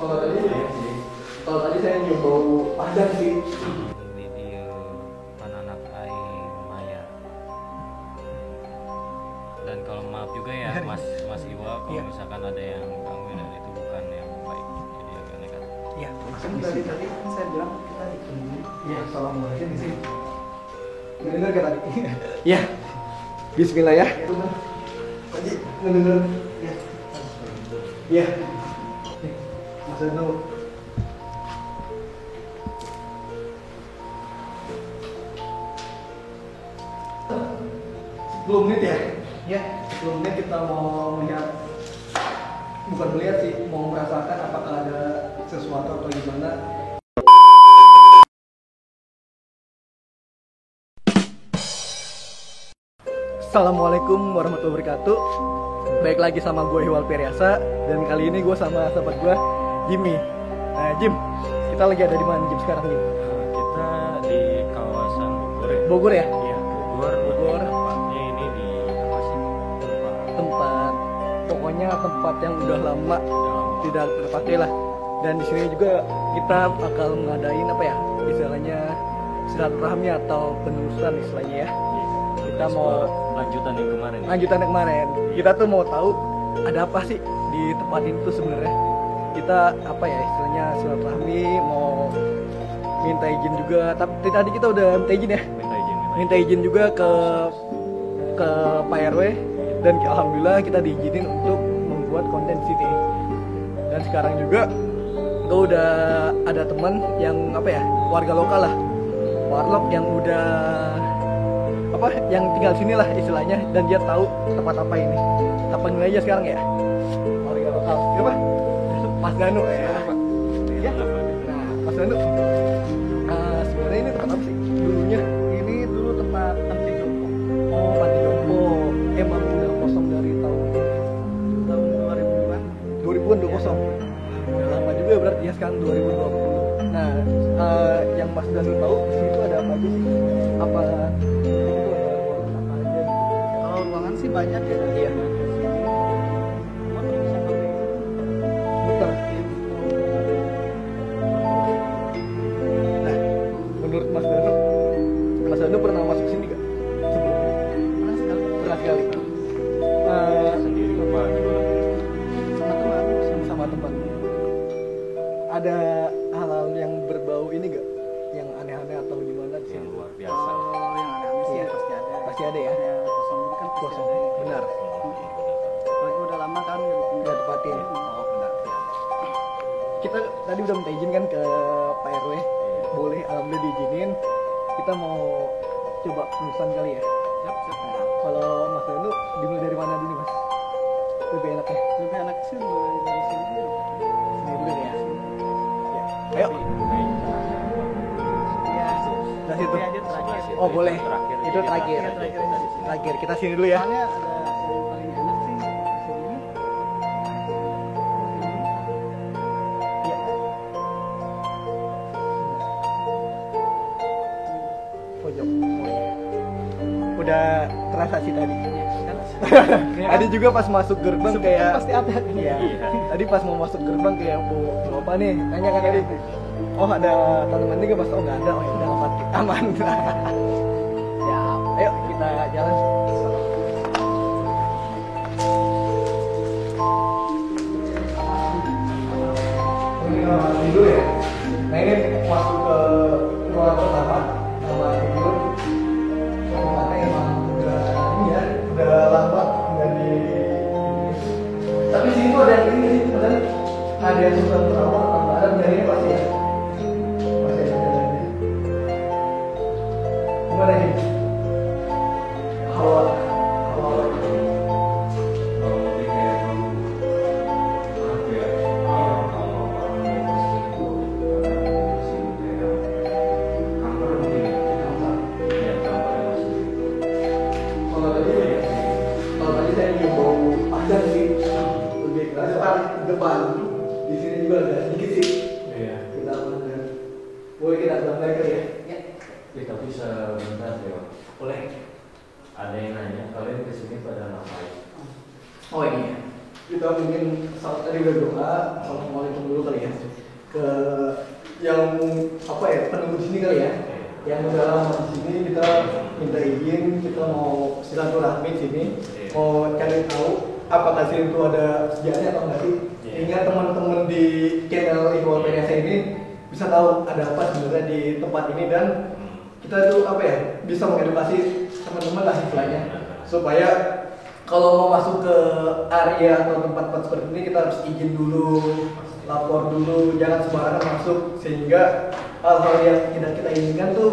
Kalau tadi saya nyium bau padang sih. Ini dia anak aing Maya. Dan kalau maaf juga ya Mas Iwa kalau misalkan ada yang gangguin dan itu bukan yang baik. Jadi agak nekat. Iya, tadi kan saya bilang kita ditunggu. Iya, assalamualaikum di sini. Ngedenger gak tadi? Iya. Bismillah ya. Tadi ngedenger. Iya. Iya. Mas Anu. 10 menit ya? Ya, 10 menit kita mau melihat, bukan melihat sih, mau merasakan apakah ada sesuatu atau gimana. Assalamualaikum warahmatullahi wabarakatuh. Baik lagi sama gue Hiwal Periasa, dan kali ini gue sama sahabat gue Jimmy. Nah Jim, kita lagi ada di mana Jim sekarang Jim? Kita di kawasan Bogor ya? Bogor ya? Iya, Bogor. Tempatnya ini di apa sih? Tempat, pokoknya tempat yang udah lama tidak terpakai lah. Dan di sini juga kita bakal ngadain apa ya, istilahnya silaturahmi atau penelusuran istilahnya ya. Kita mau lanjutan yang kemarin. Iya. Kita tuh mau tahu ada apa sih di tempat itu sebenarnya. Kita apa ya istilahnya silaturahmi, mau minta izin juga. Tapi tadi kita udah minta izin ya. Minta izin juga ke Pak RW, dan alhamdulillah kita diizinin untuk membuat konten di sini. Dan sekarang juga gue udah ada teman yang apa ya, warga lokal lah, warlock yang udah apa, yang tinggal sini lah istilahnya, dan dia tahu tempat apa ini. Kita panggil aja sekarang ya, warga lokal. Siapa? Mas Danu ya. Ya. Nah, Mas Danu. Sebenarnya ini tempat apa sih dulunya? Ini dulu tempat panti jompo. Oh, panti jompo. Emang udah kosong dari tahun 2000-an. 2000-an udah kosong. Udah lama juga berarti ya, sekarang 2020. Nah, yang Mas Danu tahu di situ ada apa aja sih? Apa itu ada ruangan apa aja gitu? Kalau ruangan sih banyak ya. Iya. Betul. Nah, menurut Mas Danu pernah masuk sini gak? Sebelumnya? Pernah sekali. Sendiri apa gimana? Sama teman. Ada hal-hal yang berbau ini gak? Yang aneh-aneh atau gimana di Yang sini? luar biasa. Kalau yang aneh-aneh sih Iya. pasti ada. Pasti ada ya? Ya, kosong ini kan pasti Kosong. ada. Benar. Apalagi udah lama kan Nggak tepatin. Oh benar. Kita tadi udah minta izin kan ke Pak RW. Boleh, alhamdulillah diizinin. Kita mau coba penulisan kali ya. Siap. Kalau Mas Danu dimulai dari mana dulu Mas? Lebih enak ya? Lebih enak sih mulai dari sini. Sini dulu ya. Ya. Ayo. Ya, Dari situ. ini aja terakhir. Oh boleh. Terakhir. Itu terakhir. Iya, terakhir. Terakhir. Kita sini dulu ya. Soalnya ada yang paling enak sih di sini. Iya. Pojok. Udah terasa sih tadi. Tadi juga pas masuk gerbang kayak Pasti ada. Iya. Tadi pas mau masuk gerbang kayak mau apa nih? Tanya kan tadi. Oh ada tanaman ini nggak Mas? Oh nggak ada. Oh ya udah aman. Ya, ayo kita jalan. Ini dulu ya. Nah ini masuk ke ruangan pertama sama tidur. Karena emang udah ini ya, udah lama nggak di. Tapi sini tuh ada yang ini sih, sebenarnya ada yang suka merawat tambahan dari ini pasti ya. Pasti ada jalannya. Gimana ini? Hawa. Kalau lebih kayak apa ya? Kalau orang mau masuk itu di sini kayak kamar mungkin. Ya kamar yang masuk itu. Kalau tadi saya nyium bau padang sih, lebih ke depan. Di sini juga ada sedikit sih. Iya. Kita amankan. Boleh kita tambahkan kali ya? Ya. Kita bisa bentar ya. Boleh. Ada yang nanya kalian kesini pada ngapain? Oh ini ya. Kita mungkin saat tadi udah doa, assalamualaikum dulu kali ya. sini kali ya. Yang udah lama di sini kita minta izin, kita mau silaturahmi di sini, mau cari tahu apakah sini itu ada sejarahnya atau enggak sih. Sehingga teman-teman di channel Ikhwan PNS ini bisa tahu ada apa sebenarnya di tempat ini, dan kita itu apa ya, bisa mengedukasi teman-teman lah istilahnya, supaya kalau mau masuk ke area atau tempat-tempat seperti ini kita harus izin dulu, lapor dulu, jangan sembarangan masuk, sehingga hal-hal yang tidak kita inginkan tuh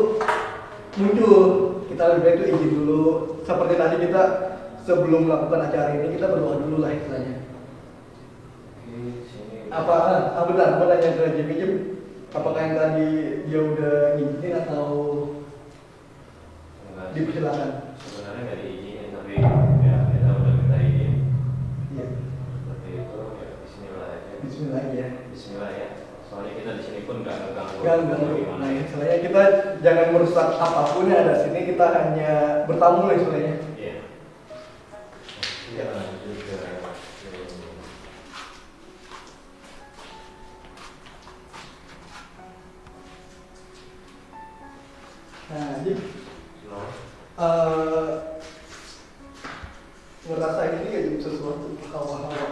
muncul. Kita lebih baik itu izin dulu. Seperti tadi kita sebelum melakukan acara ini kita berdoa dulu lah istilahnya. Apa benar nanya ke Jimmy Jim, apakah yang tadi dia udah ngizinin atau dipersilakan? Sebenarnya nggak diizinin, tapi ya kita udah minta izin. Iya. Seperti itu ya, Bismillah aja. Bismillah ya. Bismillah ya. Soalnya kita di sini pun nggak ngeganggu. Gimana? Nah, istilahnya kita jangan merusak apapun yang ada di sini, kita hanya bertamu lah istilahnya. Iya. Iya juga. Nah, Jim, No. ngerasa ini nggak jadi sesuatu hawa-hawa?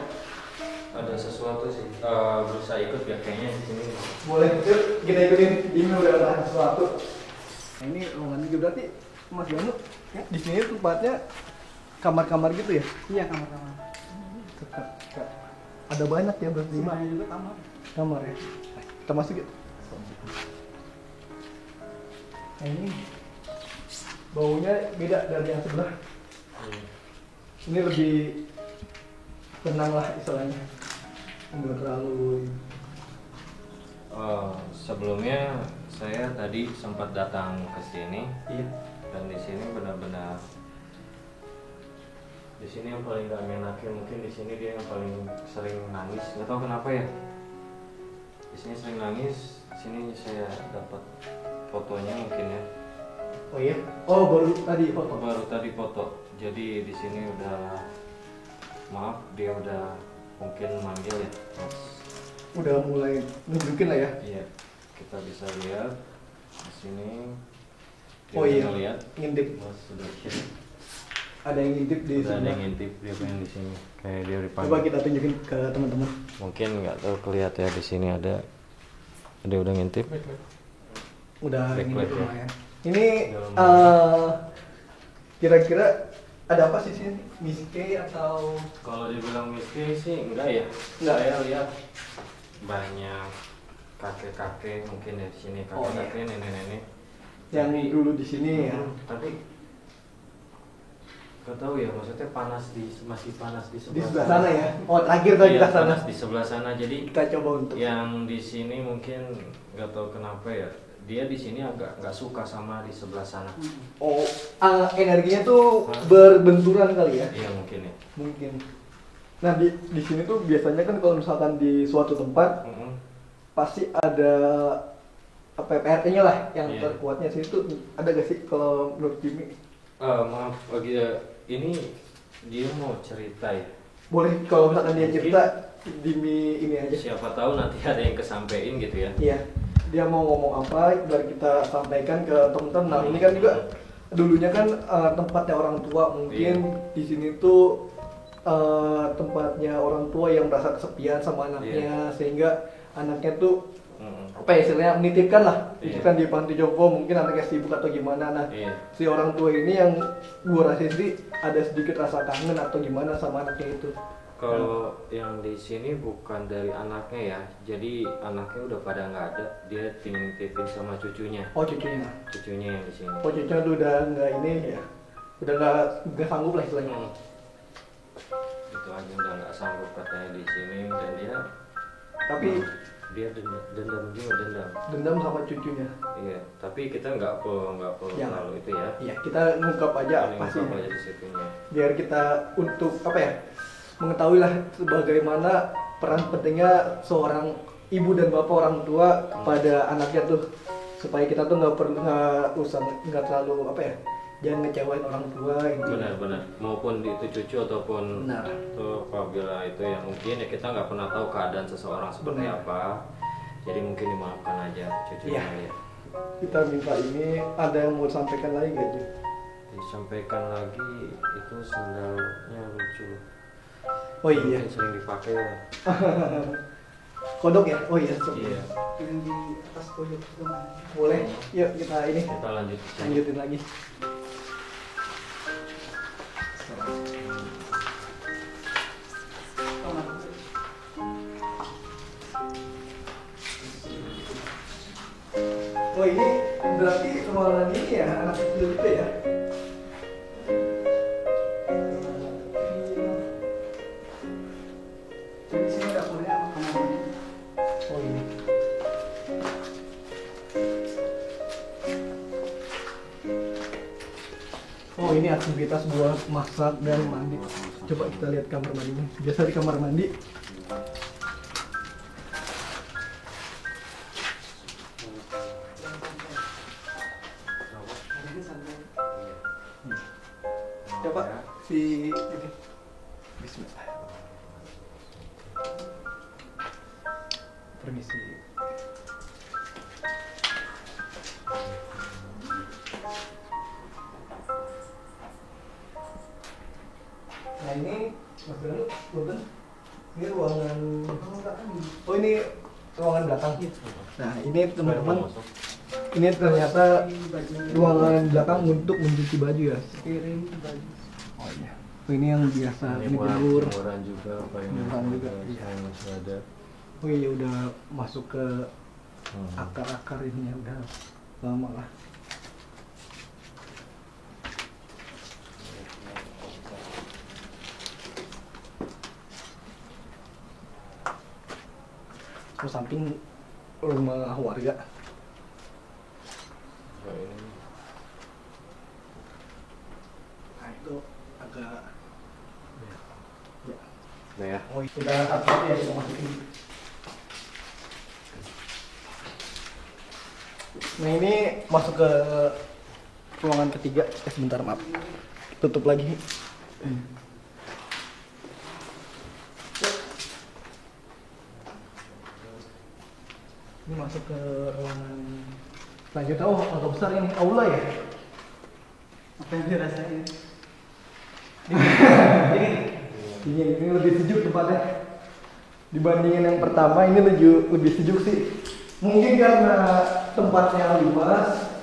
Ada sesuatu sih. Berusaha ikut ya kayaknya di sini. Boleh, yuk kita ikutin. Ini udah ada sesuatu. Nah, ini ruangan juga berarti Mas Ganu ya, di sini tempatnya kamar-kamar gitu ya? Iya, kamar-kamar. Ada banyak ya berarti. Sebelahnya juga kamar. Kamar ya. Kita masuk yuk. Nah, ini baunya beda dari yang sebelah. Ini lebih tenang lah istilahnya. Enggak terlalu. Sebelumnya saya tadi sempat datang ke sini. Iya. Dan di sini benar-benar, di sini yang paling gak ngenakin mungkin di sini dia yang paling sering nangis, nggak tahu kenapa ya. Di sini sering nangis. Di sini saya dapat fotonya mungkin ya. Oh iya. Oh baru tadi foto. Baru tadi foto. Jadi di sini udah, maaf dia udah mungkin manggil ya, Mas. Udah mulai nunjukin lah ya. Iya, kita bisa lihat di sini. Dia Oh iya. lihat. Ngintip. Mas sudah sini. Ada yang ngintip di Udah ada sebelah. yang ngintip dia pengen di sini. Kayak dia dipanggil. Coba kita tunjukin ke teman-teman. Mungkin nggak tahu kelihat ya di sini ada udah ngintip. Udah Backlight ngintip ya. lumayan. Ini Dalam kira-kira ada apa sih sini? Miske atau Kalau dibilang miskin sih enggak ya. Enggak. Saya lihat banyak kakek-kakek mungkin ya di sini, Oh, iya. kakek-kakek, nenek-nenek. yang Tapi- dulu di sini ya? Tapi nggak tahu ya, maksudnya masih panas di Di sebelah sebelah sana ya. Oh terakhir tadi Iya, kita sana. panas di sebelah sana. Jadi Kita coba untuk. yang di sini mungkin nggak tahu kenapa ya. Dia di sini agak nggak suka sama di sebelah sana. Oh, energinya tuh Hah? berbenturan kali ya? Iya mungkin ya. Mungkin. Nah di sini tuh biasanya kan kalau misalkan di suatu tempat Mm-mm. pasti ada apa ya, PRT-nya lah yang Iya. terkuatnya sih itu ada gak sih kalau menurut Jimmy? Maaf, ini dia mau cerita ya. Boleh kalau misalkan dia Mungkin. cerita Jimmy ini aja. Siapa tahu nanti ada yang kesampein gitu ya. Iya. Dia mau ngomong apa biar kita sampaikan ke teman-teman. Nah ini kan juga dulunya kan tempatnya orang tua, mungkin di sini tuh tempatnya orang tua yang merasa kesepian sama anaknya, sehingga anaknya tuh Mm-mm. apa ya istilahnya menitipkan lah, Iya. menitipkan di panti jompo, mungkin anaknya sibuk atau gimana. Nah Iya. si orang tua ini yang gua rasa sih ada sedikit rasa kangen atau gimana sama anaknya itu. Kalau yang di sini bukan dari anaknya ya, jadi anaknya udah pada nggak ada, dia titipin sama cucunya, Oh cucunya. cucunya yang di sini. Oh cucunya tuh udah nggak ini ya, udah nggak sanggup lah istilahnya. Itu aja udah nggak sanggup katanya di sini, dan Tapi dia dendam juga dendam. dendam sama cucunya. Iya, tapi kita nggak perlu Ya. terlalu itu ya. Iya kita ngungkap aja Paling pasti. ngungkap aja di situnya. Biar kita untuk apa ya mengetahui lah sebagaimana peran pentingnya seorang ibu dan bapak orang tua kepada anaknya tuh, supaya kita tuh nggak terlalu apa ya, jangan ngecewain orang tua gitu. Benar-benar, maupun itu cucu ataupun Benar. tuh apabila itu yang mungkin ya kita nggak pernah tahu keadaan seseorang seperti Benar. apa, jadi mungkin dimaafkan aja cucunya Iya. ya. kita minta ini, ada yang mau sampaikan lagi nggak Jun? Disampaikan lagi itu sendalnya lucu. Oh iya. Mungkin sering dipakai ya. Kodok ya? Oh iya, coba. Iya. Yang di atas pojok itu mana? Boleh, yuk kita ini Kita lanjut. lanjutin lagi. Oh ini berarti ruangan ini ya, anak kecil itu ya? Jadi sini dapurnya sama kamar mandi. Oh ini. Oh ini aktivitas buat masak dan mandi. Coba kita lihat kamar mandinya. Biasa di kamar mandi. Ini santai. Coba si ini. Bismillah. Permisi. Nah ini Mas Danu, punten. Ini ruangan. Oh ini ruangan belakang. Nah ini teman-teman. Ini ternyata ruangan belakang untuk mencuci baju ya. Piring baju. Oh iya. Oh, ini yang biasa Ini ini buat tidur. jemuran juga, apa ini? Jemuran juga, iya. Yang masih ada. Oh iya udah masuk ke akar-akar ini ya udah lama lah. Ke samping rumah warga. Ya, ini. Nah itu agak ya. Nah ya. Oh itu udah satu ya kita masukin. Nah ini masuk ke ruangan ketiga. Sebentar maaf. Tutup lagi. Ini masuk ke ruangan selanjutnya. Oh agak besar ini. Aula ya? Apa yang dirasain? Ini lebih sejuk tempatnya dibandingin yang pertama. Ini lebih sejuk sih, mungkin karena tempatnya luas,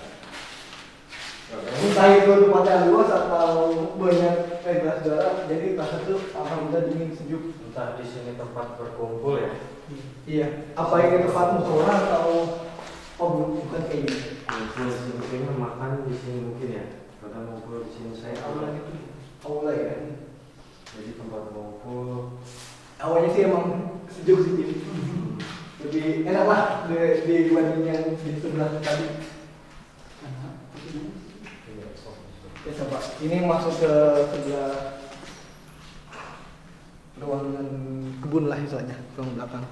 entah itu tempatnya luas atau banyak bebas jarak, jadi rasa tuh alhamdulillah dingin sejuk. Entah di sini tempat berkumpul ya. Iya, apa ini tempat musyawarah atau bukan kayak gini? Ngumpul di sini mungkin makan di sini mungkin ya. Karena ngumpul di sini saya Aula itu, aula ya. Jadi tempat ngumpul. Awalnya sih emang sejuk sih, jadi lebih enak lah dibanding yang di sebelah tadi. Ya coba, ini masuk ke sebelah ruangan kebun lah istilahnya, ruang belakang.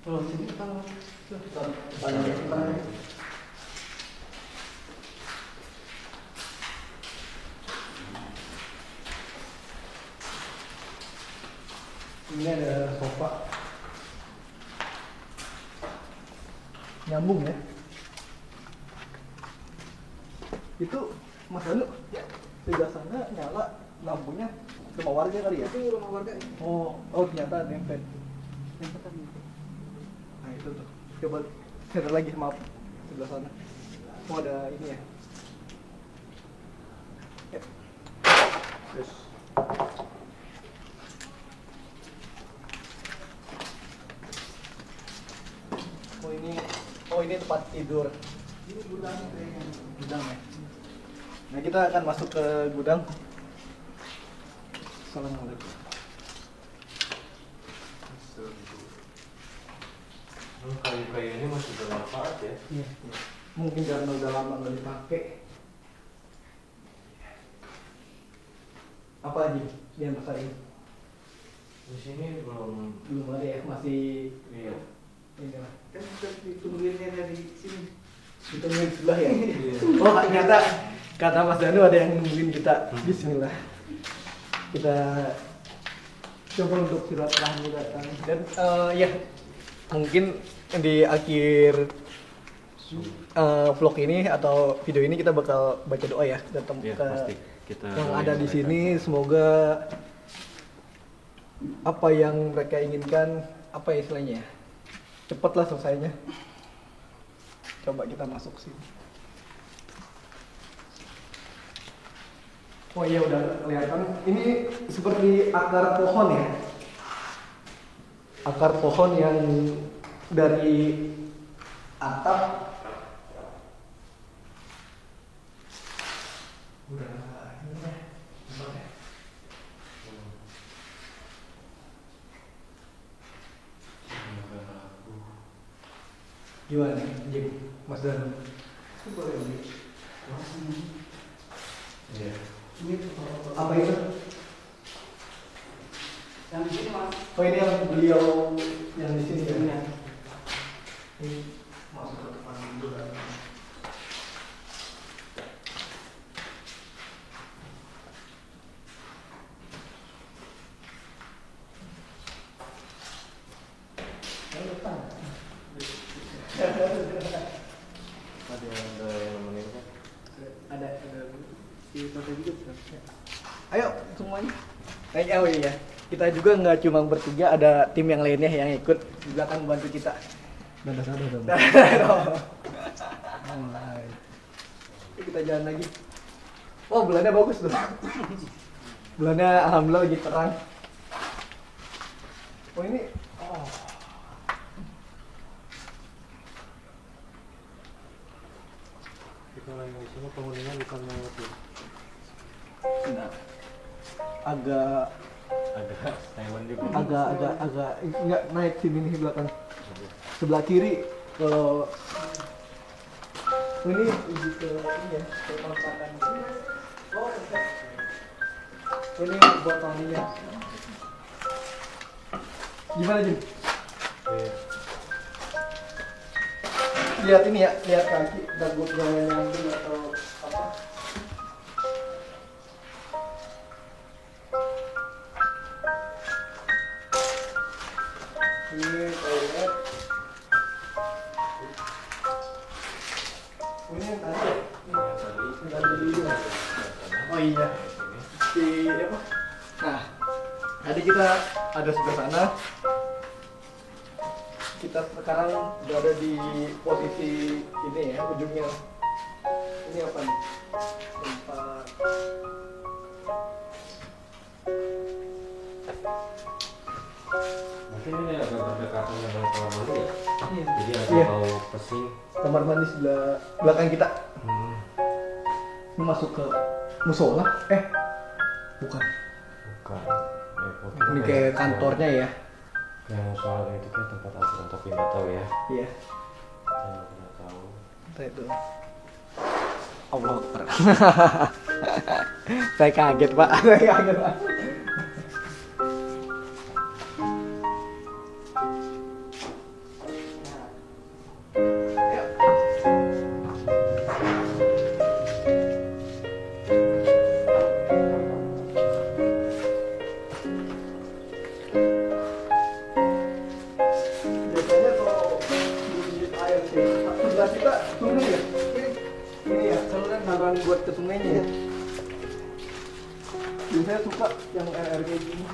Kalau sini kan ini ada sofa nyambung ya. Itu Mas Anu ya, sebelah sana nyala lampunya rumah warga kali ya? Itu rumah warga. Oh ternyata nempel. Nah itu tuh, coba share lagi, maaf, sebelah sana. Oh ada ini ya. Yep. Terus. Oh ini tempat tidur. Ini gudang kayaknya. Gudang ya. Nah kita akan masuk ke gudang. Assalamualaikum. Kayu-kayu ini masih bermanfaat ya. Iya. Mungkin karena udah lama nggak dipakai. Apa aja yang masalah ini? Di sini Belum ada ya, masih iya. ini lah. Kan sudah ditungguinnya dari sini. Ditungguin sebelah ya. Oh ternyata kata Mas Danu ada yang nungguin kita. Bismillah. Kita coba untuk silaturahmi datang dan ya mungkin di akhir vlog ini atau video ini kita bakal baca doa ya datang Iya, ke pasti. Kita yang doain ada di mereka. sini, semoga apa yang mereka inginkan, apa ya istilahnya ya, cepatlah selesainya. Coba kita masuk sini. Oh iya udah kelihatan. Ini seperti akar pohon ya. Akar pohon yang dari atap udah ini ya. Gimana? Gimana nih, Jim? Mas Dan? Itu boleh lebih. Iya. Ini Apa itu? yang di sini mas. Oh ini yang beliau yang di sini ya? Iya. Ini masuk ke depan dulu kan. Yang depan. Ada yang nemenin kan? Ada si Tante juga bukan? Ayo semuanya. Oh iya, kita juga nggak cuma bertiga, ada tim yang lainnya yang ikut di belakang bantu kita. Dan ada dong. Mulai. Kita jalan lagi. Wah bulannya bagus tuh. Bulannya alhamdulillah lagi terang. Oh ini. Oh. Kita lagi di sini penghuninya bukan lewat ya. Nah, agak Taiwan juga. agak nggak naik sini nih belakang. Sebelah kiri kalau ini lebih ke ini ya, ke masakan. Oh, oke. Ini buat maninya. Gimana Jim? Iya. Lihat ini ya, lihat kaki, dagu yang nyambung atau apa? Ini toilet. Ini yang tadi ya? Yang tadi dulu. Oh iya. Di apa? Nah, tadi kita ada sebelah sana. Kita sekarang berada di posisi ini ya, ujungnya. Ini apa nih? Tempat Mungkin ini agak berdekatan dengan kamar mandi ya. Iya. Jadi agak Iya. bau pesing. Kamar mandi sebelah belakang kita. Ini masuk ke musola? Bukan. Bukan. Ini kayak kantornya ya. Kayak musola itu kayak tempat asuhan tapi nggak tahu ya. Iya. Saya nggak pernah tahu. Kita itu. Allah Akbar. Saya kaget Pak. Saya kaget Pak. Biasanya kalau di air sih, sebelah kita sungai ya. Ini ya, saluran saluran buat ke sungainya ya. Biasanya suka yang air kayak gini.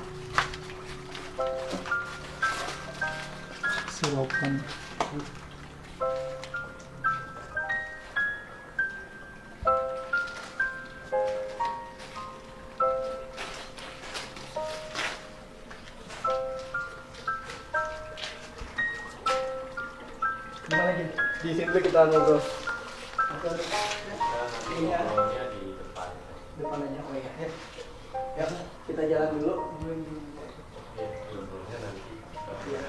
Selokan. Gimana lagi? Di sini tuh kita ngobrol. Ini ya, Ngobrolnya di depan. depan aja. Oh iya. Ya, kita jalan dulu. Iya, ngobrolnya nanti. Iya.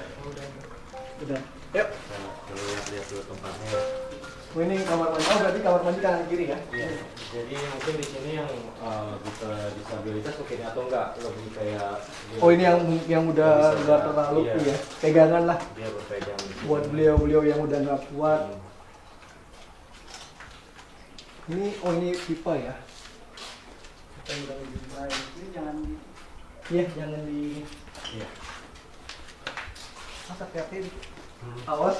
Udah. Yuk. Kita lihat dulu tempatnya. Oh, ini kamar mandi. Oh, berarti kamar mandi kanan kiri ya? Iya. Jadi mungkin di sini yang bisa disabilitas mungkin atau enggak lebih kayak Oh, ini yang udah bisa, nggak terlalu iya. ya, pegangan lah dia berpegang di sini. buat beliau-beliau yang udah nggak kuat. Ini ini pipa ya? Pipa yang udah dimain. Ini jangan di Iya, jangan di Iya. masak hati. awas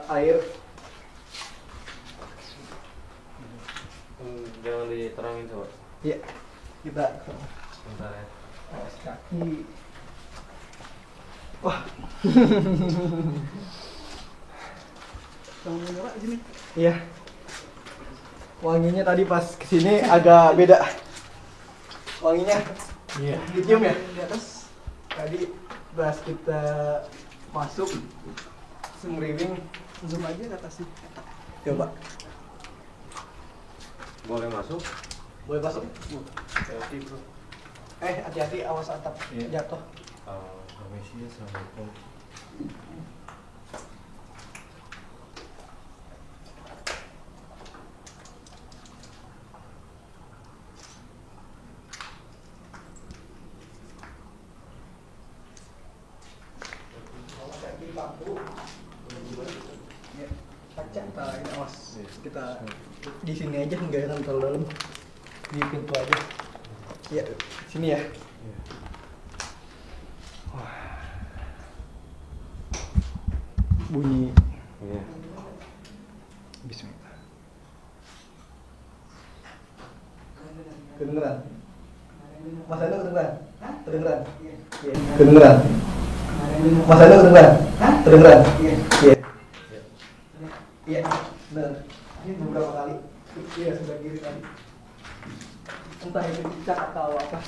air. Jangan diterangin coba. Iya, kita Sebentar ya. awas kaki. Wah, Jangan menyerah sini. iya. Wanginya tadi pas kesini agak beda. Wanginya Iya. dicium ya? Di atas. Tadi pas kita masuk semeriwing, Zoom aja ke atasnya. coba Boleh masuk? boleh masuk? Hati-hati bro. Hati-hati awas atap Iya. jatuh. Permisi, assalamualaikum. Awas kaki bambu. Ya, kaca kita ini awas. Kita di sini aja, nggak jangan terlalu dalam. Di pintu aja. Ya, sini ya. Iya. Bunyi. Iya. Bismillah. Kedengeran? Mas Ando kedengeran? Hah? Kedengeran? Iya. Iya. Kedengeran? Mas Ando kedengeran? Hah? Kedengeran? Iya. Iya. Iya. Iya. Benar. Ini beberapa kali. Iya, sudah kiri tadi. Entah itu cicak atau apa.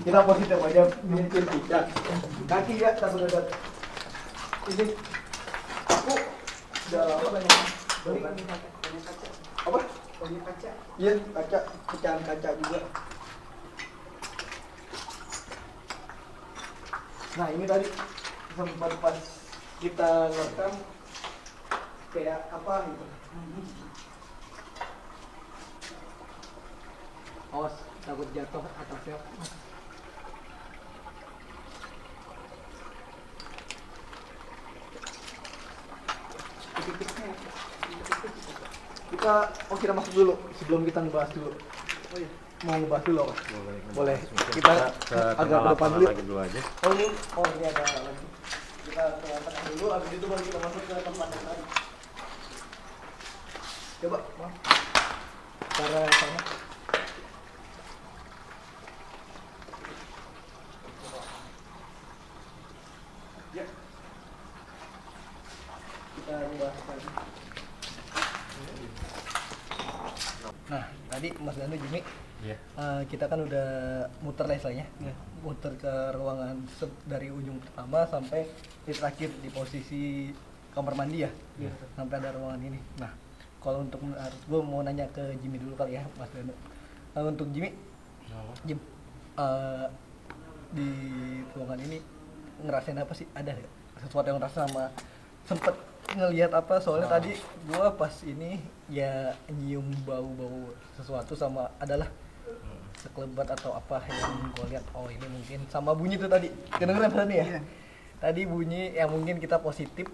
Kita positif aja, mungkin cicak. Kaki ya, tak benar. Ini aku udah lama banyak beli Banyak kaca. apa? Banyak kaca. Iya, kaca, pecahan kaca juga. Nah, ini tadi sempat pas kita ngerekam kayak apa gitu. Awas, takut jatuh atasnya. Titik-titiknya. Kita masuk dulu sebelum kita ngebahas dulu. Oh iya. Mau ngebahas dulu apa? Boleh. Mungkin Kita ke agak tengah ke depan lapangan dulu. lagi dulu aja. Oh ini ada lagi. Kita ke tengah dulu, habis itu baru kita masuk ke tempat yang tadi. Coba, Bang. Cara sana. Ya. Kita bahas tadi. Nah, tadi Mas Danu Jimmy, Iya. kita kan udah muter lah istilahnya, muter ke ruangan dari ujung pertama sampai di terakhir di posisi kamar mandi ya, sampai ada ruangan ini. Nah, kalau untuk gue mau nanya ke Jimmy dulu kali ya, Mas Danu. Untuk Jimmy, Jim, di ruangan ini ngerasain apa sih? Ada nggak sesuatu yang ngerasa sama sempet ngelihat apa? Soalnya tadi gue pas ini ya nyium bau-bau sesuatu sama adalah sekelebat atau apa yang gue lihat. Oh ini mungkin sama bunyi tuh tadi kedengeran tadi ya? Iya. Tadi bunyi yang mungkin kita positif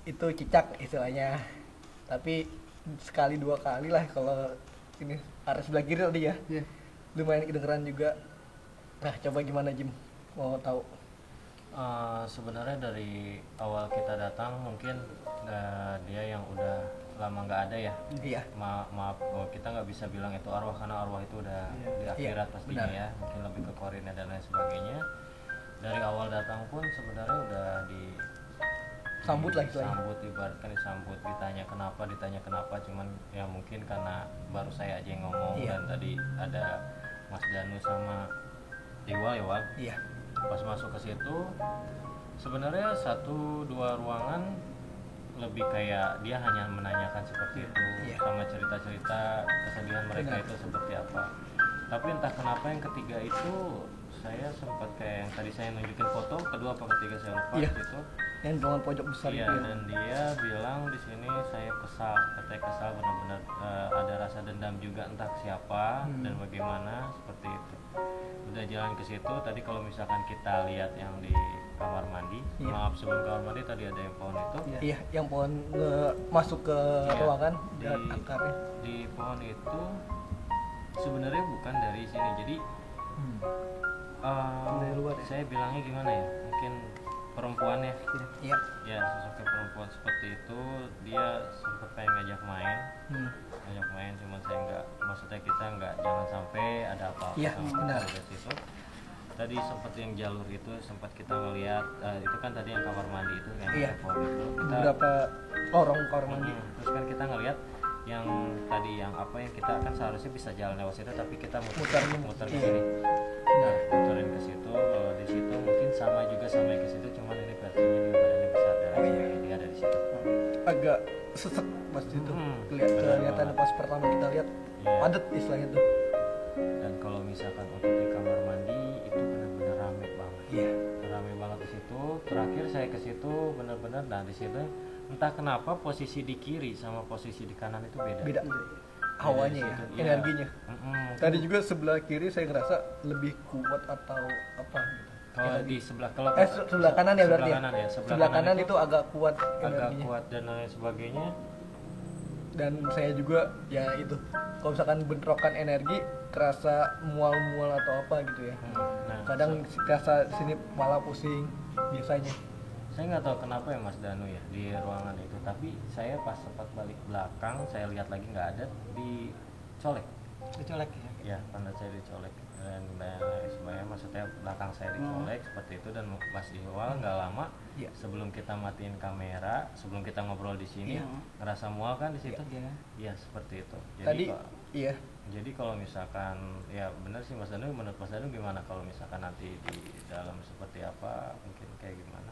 itu cicak istilahnya, tapi sekali dua kali lah kalau ini area sebelah kiri tadi ya, Iya. lumayan kedengeran juga. Nah coba gimana Jim, mau tahu? Sebenarnya dari awal kita datang mungkin dia yang udah lama nggak ada ya. Iya. Maaf kita nggak bisa bilang itu arwah karena arwah itu udah di akhirat Iya, pastinya benar. ya, mungkin lebih ke korina dan lain sebagainya. Dari awal datang pun sebenarnya udah Sambut lah istilahnya. disambut, ibaratkan disambut, ditanya kenapa, cuman ya mungkin karena baru saya aja yang ngomong. Iya. Dan tadi ada Mas Danu sama Iwal ya Wal. Iya. Pas masuk ke situ sebenarnya 1-2 ruangan lebih kayak dia hanya menanyakan seperti itu, Iya. sama cerita-cerita kesedihan mereka Benar. itu seperti apa. Tapi entah kenapa yang ketiga itu saya sempat kayak yang tadi saya nunjukin foto kedua apa ketiga saya lupa Iya. gitu. Yang ruangan pojok besar Iya, itu ya. dan dia bilang di sini saya kesal, katanya kesal benar-benar ada rasa dendam juga entah ke siapa dan bagaimana seperti itu. Udah jalan ke situ, tadi kalau misalkan kita lihat yang di kamar mandi, Iya. maaf sebelum kamar mandi tadi ada yang pohon itu. Iya, yang pohon masuk ke Iya, ruangan di, dan akarnya. di pohon itu sebenarnya bukan dari sini. Jadi Dari luar ya? saya bilangnya gimana ya? Mungkin perempuan ya. Iya. Ya, sosoknya perempuan seperti itu, dia sempat pengen ngajak main. Ngajak main, cuman saya nggak, maksudnya kita nggak, jangan sampai ada apa-apa Iya, sama benar. warga situ. Tadi sempat yang jalur itu sempat kita ngeliat, itu kan tadi yang kamar mandi itu yang Iya. ada pohon itu. Kita, Beberapa lorong kamar mandi. terus kan kita ngeliat yang tadi yang apa yang kita kan seharusnya bisa jalan lewat situ, tapi kita muter ke Iya. sini. Nah, muterin ke situ. Kalau di situ mungkin sama juga sama yang ke situ, cuman ini versinya dia badannya besar dan dia ada di situ. Agak sesek pas itu. Benar Kelihatan banget. pas pertama kita lihat Iya. padat istilahnya tuh. Dan kalau misalkan untuk di kamar mandi itu benar-benar rame banget. Iya. Rame banget di situ. Terakhir saya ke situ benar-benar, nah di situ entah kenapa posisi di kiri sama posisi di kanan itu beda. Beda. Beda Hawanya di ya, situ, iya. energinya. Mm-mm. Tadi juga sebelah kiri saya ngerasa lebih kuat atau apa gitu. Kalau di sebelah kalau Sebelah kanan ya berarti sebelah ya? kanan ya, Sebelah kanan itu agak kuat agak energinya. kuat dan lain sebagainya. Dan saya juga ya itu, kalau misalkan bentrokan energi kerasa mual-mual atau apa gitu ya. Nah, Kadang kerasa sini malah pusing biasanya. saya nggak tahu kenapa ya Mas Danu ya di ruangan itu, tapi saya pas sempat balik belakang saya lihat lagi nggak ada, dicolek. Dicolek ya. Ya, pantat saya dicolek dan lain sebagainya, maksudnya belakang saya dicolek seperti itu. Dan Mas Iwal nggak lama Iya. sebelum kita matiin kamera, sebelum kita ngobrol di sini, Iya. ngerasa mual kan di situ. Iya. Iya, seperti itu. Tadi iya, Jadi kalau misalkan ya benar sih Mas Danu, menurut Mas Danu gimana kalau misalkan nanti di dalam seperti apa, mungkin kayak gimana?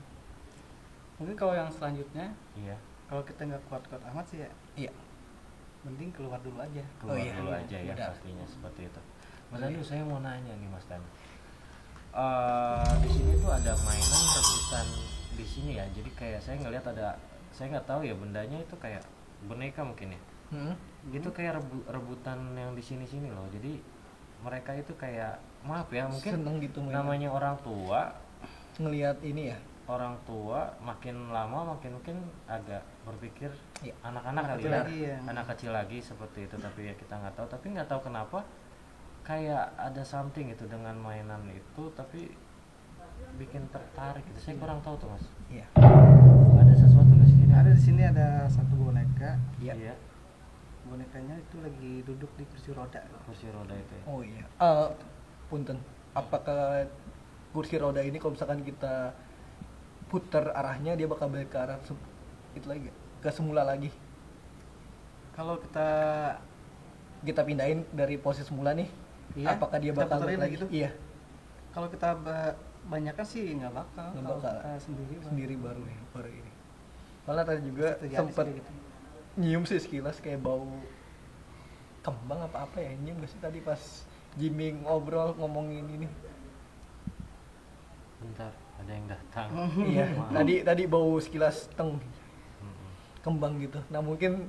Mungkin kalau yang selanjutnya, Iya, kalau kita nggak kuat-kuat amat sih ya, iya. mending keluar dulu aja. keluar iya. dulu aja ya, Udah. pastinya seperti itu. Mas Danu, saya mau nanya nih Mas Danu. Di sini tuh ada mainan rebutan di sini ya. Jadi kayak saya ngelihat ada, saya nggak tahu ya bendanya itu kayak boneka mungkin ya. Itu kayak rebutan yang di sini-sini loh. Jadi mereka itu kayak, maaf ya, mungkin Seneng gitu mainan. namanya orang tua. Ngelihat ini ya. Orang tua makin lama makin mungkin agak berpikir Iya. anak-anak kali kecil ya, lagi ya. anak kecil lagi seperti itu. Tapi ya kita nggak tahu, tapi nggak tahu kenapa kayak ada something gitu dengan mainan itu, tapi bikin tertarik gitu. Saya kurang tahu tuh Mas, Iya. ada sesuatu nggak sih ini? Ada di sini ada satu boneka. Iya. Iya, Bonekanya itu lagi duduk di kursi roda. kursi roda itu ya. Oh iya. Punten. Apakah kursi roda ini kalau misalkan kita putar arahnya dia bakal balik ke arah itu lagi nggak? Ke semula lagi? Kalau kita Kita pindahin dari posisi semula nih. Iya, Apakah dia kita bakal puterin balik lagi? gitu? Iya. kalau kita banyakan sih nggak bakal. Nggak Kalau bakal. kita sendiri, Sendiri baru ya, baru ini. Soalnya tadi juga Terjadi sempet sih gitu. nyium sih sekilas kayak bau kembang apa ya, nyium gak sih tadi pas Jimmy ngobrol ngomongin ini. Bentar, ada yang datang. Iya, Maaf. tadi bau sekilas Mm-mm. kembang gitu. Nah mungkin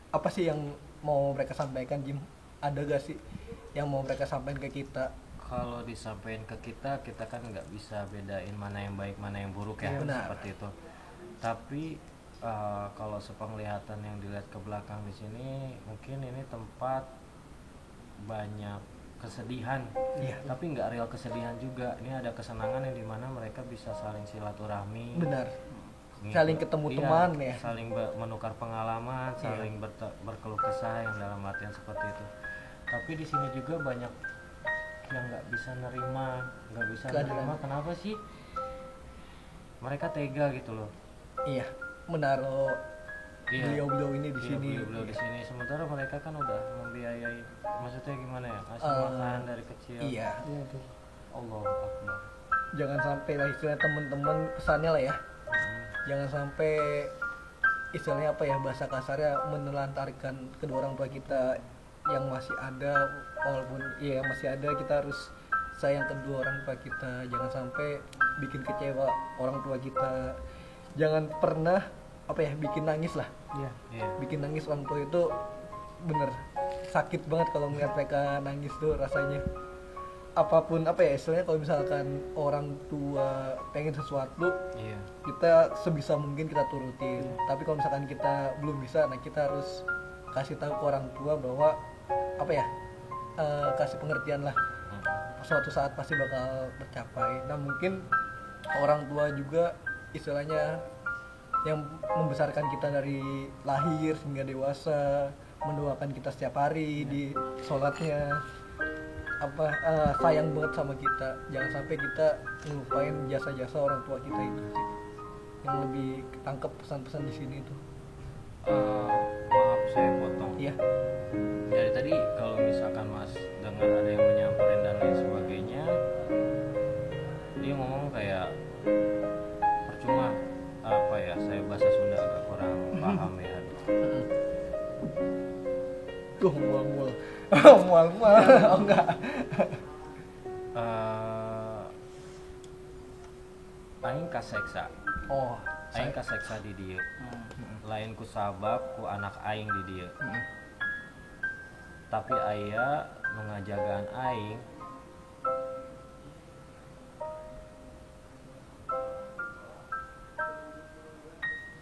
apa sih yang mau mereka sampaikan, Jim? Ada gak sih yang mau mereka sampaikan ke kita? Kalau disampaikan ke kita, kita kan nggak bisa bedain mana yang baik mana yang buruk ya, Iya, benar. seperti itu. Tapi kalau sepenglihatan yang dilihat ke belakang di sini, mungkin ini tempat banyak kesedihan. Iya. Tapi nggak real kesedihan juga. Ini ada kesenangan yang dimana mereka bisa saling silaturahmi. Benar. Ngikut- Saling ketemu iya, teman ya. saling menukar pengalaman, Iya. saling berkeluh kesah yang dalam artian seperti itu. Tapi di sini juga banyak yang nggak bisa nerima. Keadilan. Kenapa sih mereka tega gitu loh? Iya, menaruh Iya. beliau-beliau ini di Iya, sini. beliau-beliau di sini, sementara mereka kan udah membiayai, maksudnya gimana ya, ngasih makan dari kecil. Iya. Iya tuh. Allah Akbar. Jangan sampai lah istilahnya teman-teman pesannya lah ya. Jangan sampai istilahnya apa ya, bahasa kasarnya menelantarkan kedua orang tua kita yang masih ada, walaupun ya masih ada, kita harus sayang kedua orang tua kita, jangan sampai bikin kecewa orang tua kita, jangan pernah apa ya bikin nangis lah. Iya. Iya. Bikin nangis orang tua itu bener sakit banget kalau melihat mereka nangis tuh rasanya. Apapun apa ya istilahnya, kalau misalkan orang tua pengen sesuatu, Iya. kita sebisa mungkin kita turutin. Tapi kalau misalkan kita belum bisa, nah kita harus kasih tahu ke orang tua bahwa apa ya, kasih pengertian lah, suatu saat pasti bakal tercapai. Nah mungkin orang tua juga istilahnya yang membesarkan kita dari lahir hingga dewasa, mendoakan kita setiap hari di sholatnya, apa sayang banget sama kita. Jangan sampai kita ngelupain jasa-jasa orang tua kita itu sih yang lebih ketangkep pesan-pesan di sini tuh. Maaf saya potong. Iya. Dari tadi kalau misalkan Mas dengar ada yang menyamperin dan lain sebagainya, dia ngomong kayak percuma apa ya, saya bahasa Sunda agak kurang paham ya. Tuh mual-mual. Mual-mual. Oh enggak. Aing kaseksa. Oh, Aing kaseksa di dia. Lain ku sabab ku anak aing di dia. Tapi aya nu ngajagaan aing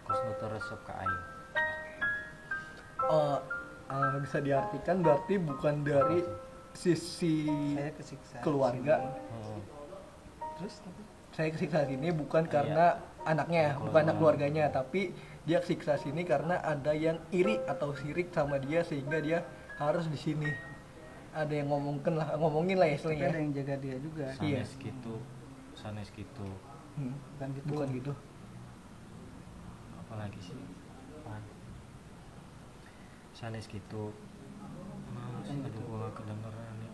kos nu teu resep ka aing. Bisa diartikan berarti bukan dari sisi Saya kesiksa keluarga. Hmm. terus tapi Saya kesiksa sini bukan karena anaknya, bukan anak keluarganya, tapi dia kesiksa sini karena ada yang iri atau sirik sama dia sehingga dia harus di sini. Ada yang ngomongin lah ya tapi istilahnya. ada yang jaga dia juga. Iya. Sanes gitu. Bukan gitu. Bukan gitu. Apalagi sih? Apaan? Sanes gitu. Aduh gua gak kedengeran ya.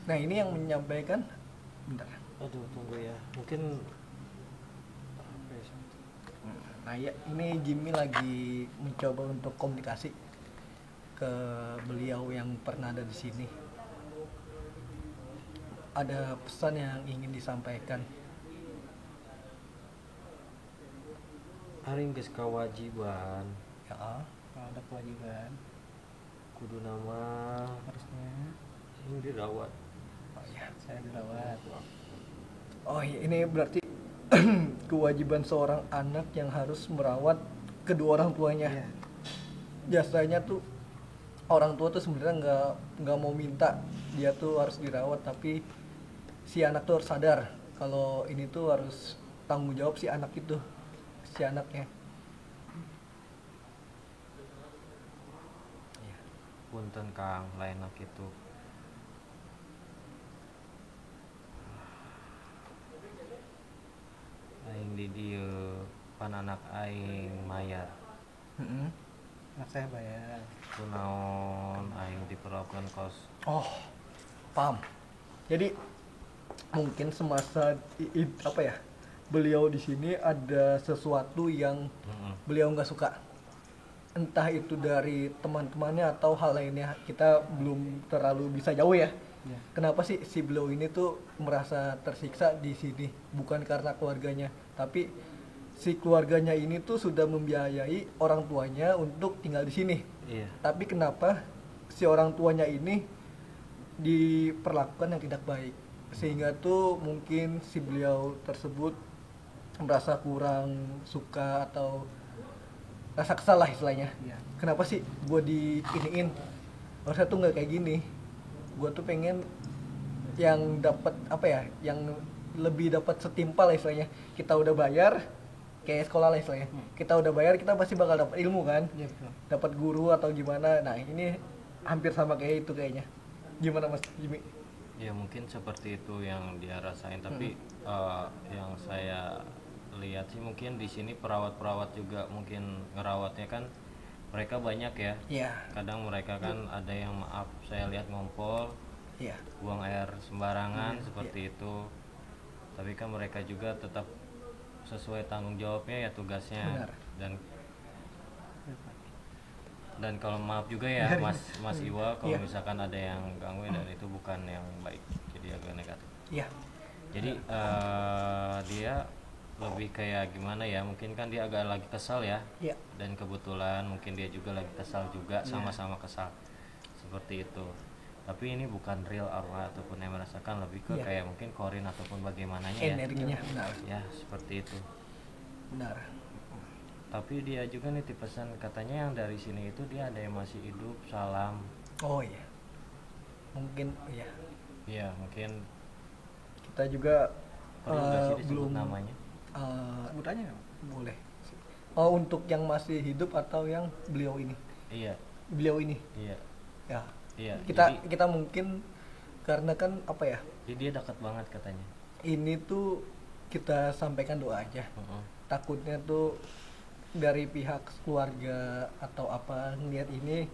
Nah ini yang menyampaikan, bentar. Aduh tunggu ya. Mungkin Nah ya ini Jimmy lagi mencoba untuk komunikasi ke beliau yang pernah ada di sini. Ada pesan yang ingin disampaikan. aring geus kawajiban Ya, Kalau ada kewajiban kudu nama harusnya ini dirawat. oh ya. saya dirawat. Oh iya, ini berarti kewajiban seorang anak yang harus merawat kedua orang tuanya. Iya. Jasanya tuh orang tua tuh sebenarnya nggak mau minta dia tuh harus dirawat, tapi si anak tuh harus sadar kalau ini tuh harus tanggung jawab si anak itu, si anaknya. Punten Kang lain kitu. Aing di dieu pan anak aing mayar. Anak saya bayar. Kunaon aing diperlakukan kos. Oh, paham. Jadi mungkin semasa apa ya, beliau di sini ada sesuatu yang beliau nggak suka, entah itu dari teman-temannya atau hal lainnya, kita belum terlalu bisa jauh ya. Iya. Kenapa sih si beliau ini tuh merasa tersiksa di sini? Bukan karena keluarganya, tapi si keluarganya ini tuh sudah membiayai orang tuanya untuk tinggal di sini. Iya. Tapi kenapa si orang tuanya ini diperlakukan yang tidak baik? Sehingga tuh mungkin si beliau tersebut merasa kurang suka atau rasa kesal lah istilahnya. Iya. Kenapa sih gue diiniin? Harusnya tuh nggak kayak gini. Gue tuh pengen yang dapat apa ya, yang lebih dapat setimpal lah istilahnya. Kita udah bayar kayak sekolah lah istilahnya. Kita udah bayar, kita pasti bakal dapat ilmu kan, Iya betul. dapat guru atau gimana. Nah ini hampir sama kayak itu kayaknya. Gimana Mas Jimmy? Ya mungkin seperti itu yang dia rasain, tapi yang saya lihat sih mungkin di sini perawat-perawat juga mungkin ngerawatnya kan mereka banyak ya. Iya. Kadang mereka kan ada yang maaf saya lihat ngompol, Iya. buang air sembarangan seperti itu. Tapi kan mereka juga tetap sesuai tanggung jawabnya ya tugasnya. Benar. Dan kalau maaf juga ya Mas Iwa kalau Iya. misalkan ada yang ganggu dan itu bukan yang baik. berarti agak negatif. Iya. Jadi dia lebih kayak gimana ya, mungkin kan dia agak lagi kesal ya. Iya. Dan kebetulan mungkin dia juga lagi kesal juga, sama-sama kesal seperti itu. Tapi ini bukan real arwah ataupun yang merasakan, lebih ke kayak mungkin korin ataupun bagaimananya ya. Energinya benar. Ya seperti itu. Benar. Tapi dia juga nih pesan katanya yang dari sini itu dia ada yang masih hidup, salam. Oh iya. Mungkin iya. Iya mungkin Kita juga perlu nggak sih disebut belum namanya. Sebutannya Boleh. Oh, untuk yang masih hidup atau yang beliau ini? Iya. Beliau ini. Iya. Ya. Iya. Kita mungkin karena kan apa ya? Jadi dia dekat banget katanya. Ini tuh kita sampaikan doa aja. Takutnya tuh dari pihak keluarga atau apa ngeliat ini,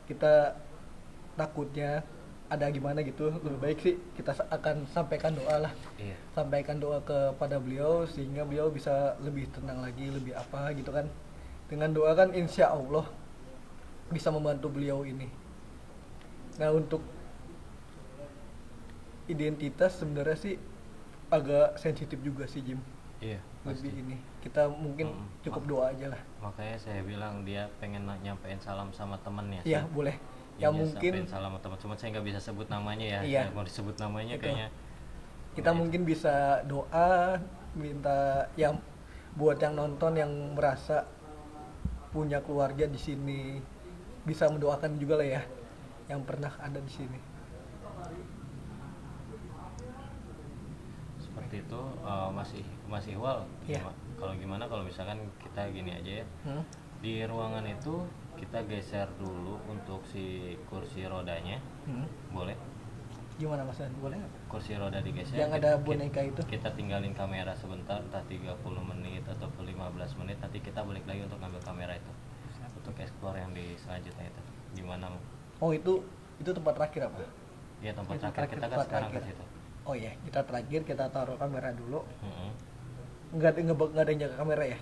kita takutnya ada gimana gitu. Lebih baik sih kita akan sampaikan doa lah. Iya. Sampaikan doa kepada beliau sehingga beliau bisa lebih tenang lagi, lebih apa gitu kan. Dengan doa kan insya Allah bisa membantu beliau ini. Nah, untuk identitas sebenarnya sih agak sensitif juga sih, Jim. Iya. Lebih Pasti. ini kita mungkin cukup doa aja lah. Makanya saya bilang dia pengen nyampein salam sama temennya. Iya, boleh. Ya mungkin sampein salam sama teman, cuma saya nggak bisa sebut namanya ya. Iya. Saya mau disebut namanya Itu. kayaknya. kita mungkin bisa doa, minta yang buat yang nonton yang merasa punya keluarga di sini bisa mendoakan juga lah ya, yang pernah ada di sini. Seperti itu. Mas Ihwal, Iya. kalau gimana kalau misalkan kita gini aja ya, di ruangan itu kita geser dulu untuk si kursi rodanya, boleh? Gimana Mas Dan? Boleh nggak? Kursi roda digeser. Yang ada boneka itu? Kita tinggalin kamera sebentar, entah 30 menit atau 15 menit, nanti kita balik lagi untuk ngambil kamera itu, untuk explore yang di selanjutnya itu. Gimana? Oh, itu tempat terakhir apa? Ya tempat Itu terakhir kita kan tempat sekarang ke terakhir. situ. Oh iya, kita terakhir kita taruh kamera dulu. Mm-mm. Nggak ada yang jaga kamera ya,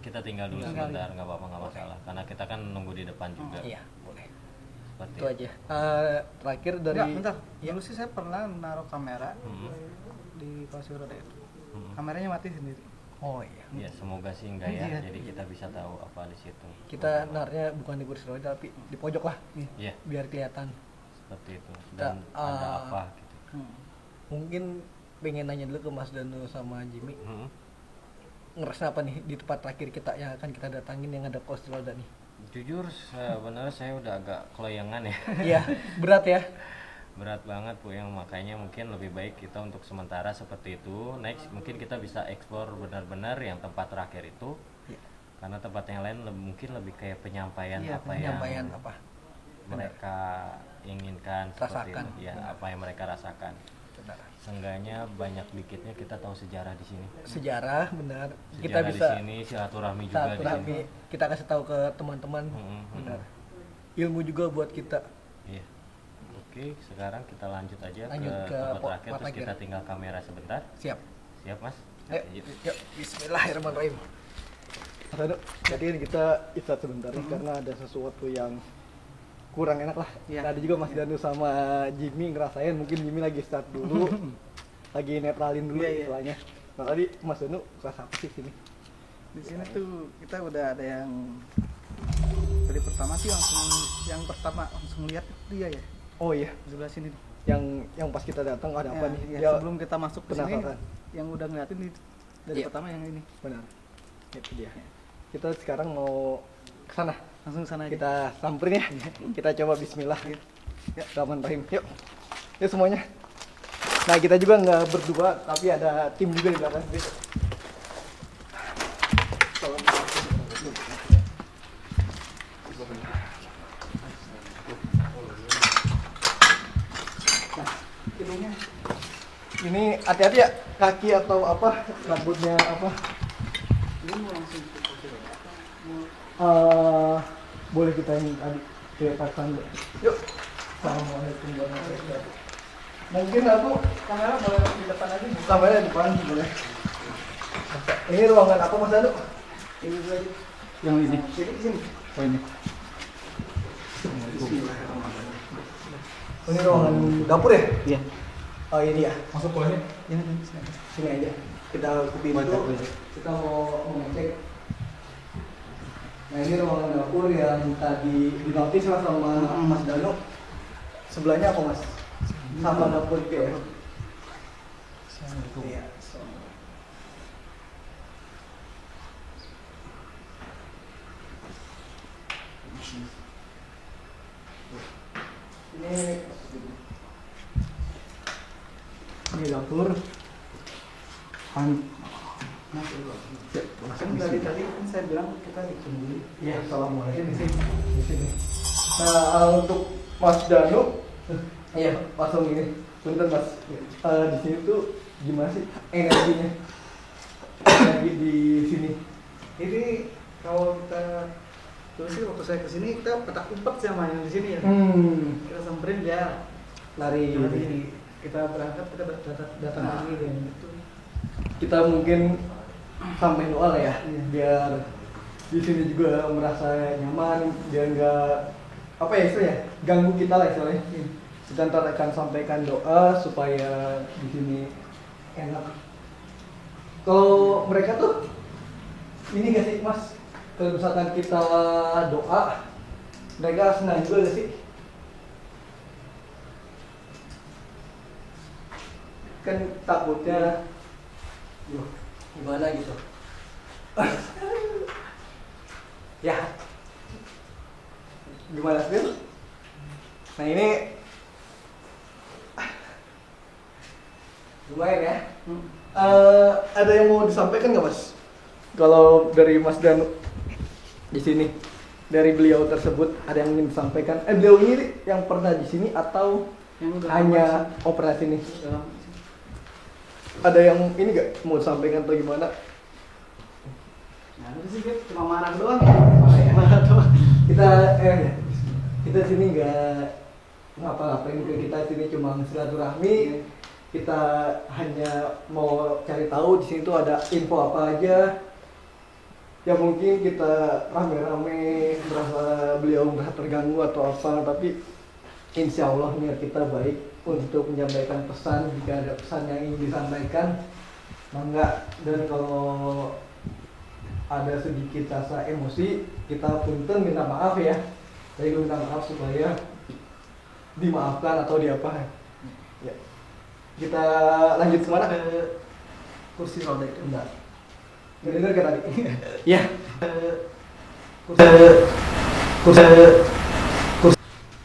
Kita tinggal dulu sebentar, nggak apa-apa, nggak masalah, karena kita kan nunggu di depan juga. iya boleh. Seperti Itu aja. Terakhir dari Enggak, bentar. ya. Dulu sih saya pernah naruh kamera Mm-mm. di kursi roda itu. Mm-mm. Kameranya mati sendiri. Oh iya. Ya semoga sih enggak ya, Iya. jadi kita bisa tahu apa di situ. Kita naruhnya bukan di kursi roda tapi di pojok lah, nih, Iya, biar kelihatan. seperti itu. Dan ada apa gitu. Mungkin pengen nanya dulu ke Mas Danu sama Jimmy, Mm-mm. ngerasa apa nih di tempat terakhir kita yang akan kita datangin yang ada kursi roda nih? Jujur sebenarnya saya udah agak keloyangan ya. Iya, berat ya. Berat banget Bu, yang makanya mungkin lebih baik kita untuk sementara seperti itu. Next mungkin kita bisa explore benar-benar yang tempat terakhir itu. Iya. Karena tempat yang lain mungkin lebih kayak penyampaian Iya, apa Penyampaian yang apa? mereka inginkan seperti Rasakan. itu. Ya, Benar. apa yang mereka rasakan. Benar. Seenggaknya banyak dikitnya kita tahu sejarah di sini. Sejarah benar. Kita Sejarah bisa di sini, silaturahmi juga di silaturahmi, sini. kita kasih tahu ke teman-teman. Benar. Ilmu juga buat kita. Iya. Oke, sekarang kita lanjut aja Lanjut ke ke tempat terakhir, tempat terus terakhir. kita tinggal kamera sebentar. Siap. Siap Mas? Ayo, yuk, bismillahirrahmanirrahim. Mas Anu, jadi ini kita istirahat sebentar nih, karena ada sesuatu yang kurang enak lah. Iya. Tadi juga Mas Danu sama Jimmy ngerasain, mungkin Jimmy lagi start dulu, lagi netralin dulu Iya, iya. istilahnya. Nah tadi Mas Danu rasa apa sih sini? Di sini tuh kita udah ada yang dari pertama sih langsung lihat dia ya Oh iya, di sebelah sini nih. yang pas kita datang ada apa Ya, nih? ya, Dia sebelum kita masuk ke sini penasaran. yang udah ngeliatin nih dari Iya. pertama yang ini. Benar, itu dia. Kita sekarang mau ke sana. Langsung ke sana aja. Kita samperin ya. Kita coba bismillah. Ya. Bismillahirrahmanirrahim. Yuk. Yuk semuanya. Nah, kita juga nggak berdua, tapi ada tim juga di belakang. Nah, ini hati-hati ya, kaki atau apa, rambutnya apa. Ini mau langsung ke kursi roda. Boleh kita yang tadi ke pasang dulu. Yuk. Assalamualaikum warahmatullahi wabarakatuh. Mungkin aku kamera boleh di depan aja. Kamera di depan boleh. Ini ruangan apa Mas Danu? Ini dulu aja. Yang ini. Sini sini. Oh ini. Oh, ini ruangan dapur ya? Iya. Oh ini ya, Masuk boleh? Jangan sini. sini aja. Kita ke pintu. Kita mau ngecek. Nah ini ruangan dapur yang tadi dinotis lah sama Mas Dano. Sebelahnya apa Mas? Sama dapur juga ya? Assalamualaikum. Iya. Ini dapur. Kan dari tadi kan saya bilang kita ditungguin. Iya, assalamualaikum di sini. Di sini. Nah, untuk Mas Danu, iya langsung ini. Punten Mas, di sini tuh gimana sih energinya? Energi di sini. Ini kalau kita terus sih waktu saya kesini kita petak umpet sama yang di sini ya. Kita samperin dia Lari. lari. Kita berangkat kita datang Nah. lagi dan itu. Kita mungkin sampai doa lah ya, Iya. biar di sini juga merasa nyaman, biar nggak apa ya istilahnya ganggu kita lah istilahnya. Kita ntar akan sampaikan doa supaya di sini enak. Kalau mereka tuh ini gak sih Mas, kalau misalkan kita doa, mereka senang juga gak sih? Kan takutnya gimana gitu. Ya gimana sih? Nah ini lumayan ya. Ada yang mau disampaikan nggak Mas? Kalau dari Mas Danu di sini, dari beliau tersebut ada yang ingin disampaikan? Beliau ini yang pernah di sini atau Yang udah hanya operasi ini? dalam Ada yang ini nggak mau disampaikan atau gimana? Nah, itu sih Beb, cuma marah doang ya. Marah doang. Kita sini nggak ngapa-ngapain, kita sini cuma silaturahmi. Kita hanya mau cari tahu di sini tuh ada info apa aja. Ya mungkin kita rame-rame merasa beliau merasa terganggu atau apa, tapi insya Allah niat kita baik untuk menyampaikan pesan. Jika ada pesan yang ingin disampaikan, mangga. Dan kalau ada sedikit rasa emosi, kita punten minta maaf ya. Jadi minta maaf supaya dimaafkan atau diapa. Ya. Kita lanjut kemana? Ke kursi roda itu. Enggak. Nggak dengar kan tadi? Iya.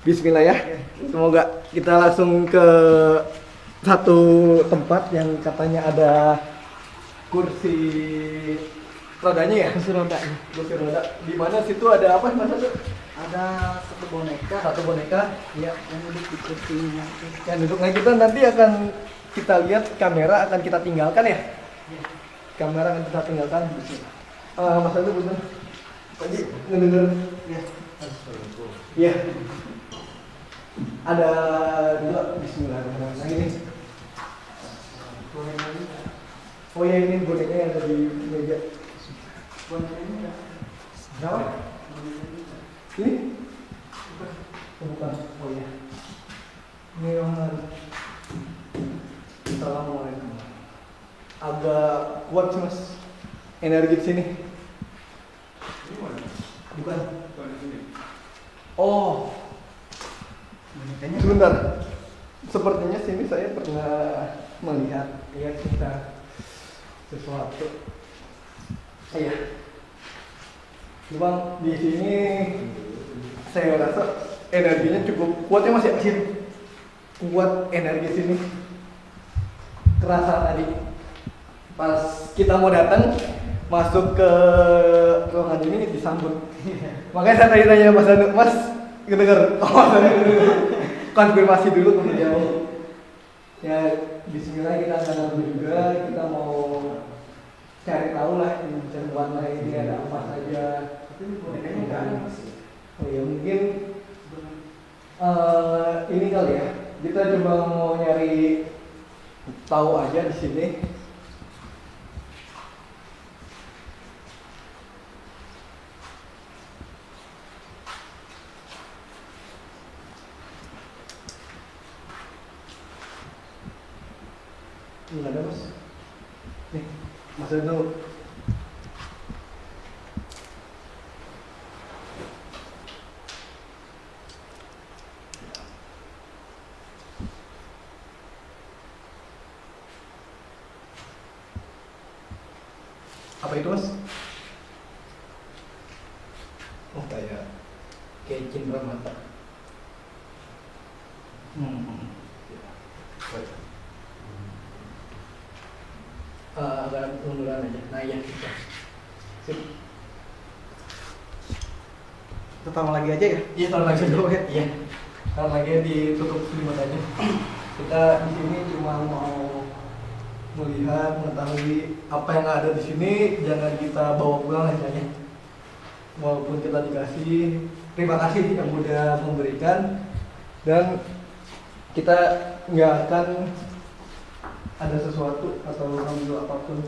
Bismillah ya. Semoga kita langsung ke satu tempat yang katanya ada kursi rodanya ya. Kursi roda. Kursi roda. Di mana situ ada apa Mas? Ada satu boneka. Satu boneka. Iya. Yang duduk di kursinya itu. Yang duduk. Nah kita nanti akan kita lihat, kamera akan kita tinggalkan ya. Kamera akan kita tinggalkan. Mas itu bener. Tadi ngedenger. Ya. Iya. Ada dua. Bismillahirrahmanirrahim. Ini. Oh ya ini bonekanya yang ada di meja. Bonekanya Berapa? Ini? Oh, bukan. Oh iya. Ini ruangan. Assalamualaikum. Agak kuat sih Mas. Energi di sini. Bukan. Oh, bonekanya sebentar. Sepertinya sini saya pernah melihat ya kita sesuatu. Iya. Cuma di sini saya rasa energinya cukup kuat ya Mas ya. Kuat energi sini. Kerasa tadi pas kita mau datang masuk ke ruangan ini disambut. Makanya saya tanya Mas Anu, Mas denger konfirmasi dulu kemudian ya bismillah kita akan ngambil juga, kita mau cari tahu lah ini warna ini ada apa saja. tapi bonekanya nggak ada Mas. Oh ya mungkin ini kali ya, kita coba mau nyari tahu aja di sini. Nggak ada mas. Nih, masukin dulu. Apa itu mas? Oh kayak cindera mata. Baik. Agak munduran aja. Nah ya. Sip. Kita taruh lagi aja ya. Iya taruh lagi dulu ya. Iya. Taruh lagi ditutup selimut aja. Kita di sini cuma mau melihat, mengetahui apa yang ada di sini, jangan kita bawa pulang aja. Walaupun kita dikasih, terima kasih yang udah memberikan, dan kita nggak akan ada sesuatu atau ngambil apapun.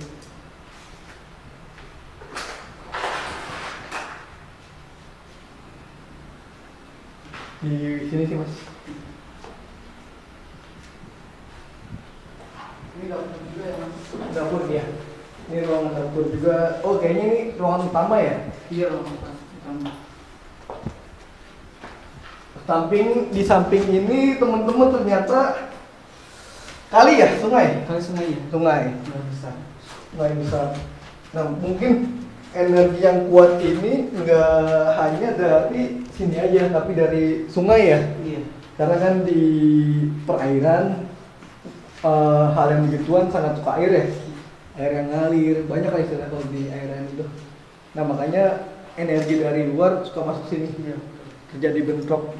Di sini sih mas. Ini dapur juga ya mas. Dapur ya. Ini ruangan dapur juga. Oh kayaknya ini ruangan utama ya. Iya utama. Di samping ini teman-teman ternyata kali ya, sungai. Kali sungai ya. Sungai. Nggak bisa. Sungai besar. Nah mungkin energi yang kuat ini nggak hanya dari sini aja, tapi dari sungai ya. Iya. Karena kan di perairan hal yang begituan sangat suka air ya. Air yang ngalir, banyak lah istilah kalau di airan itu. Nah makanya energi dari luar suka masuk sini, Iya. terjadi bentrok.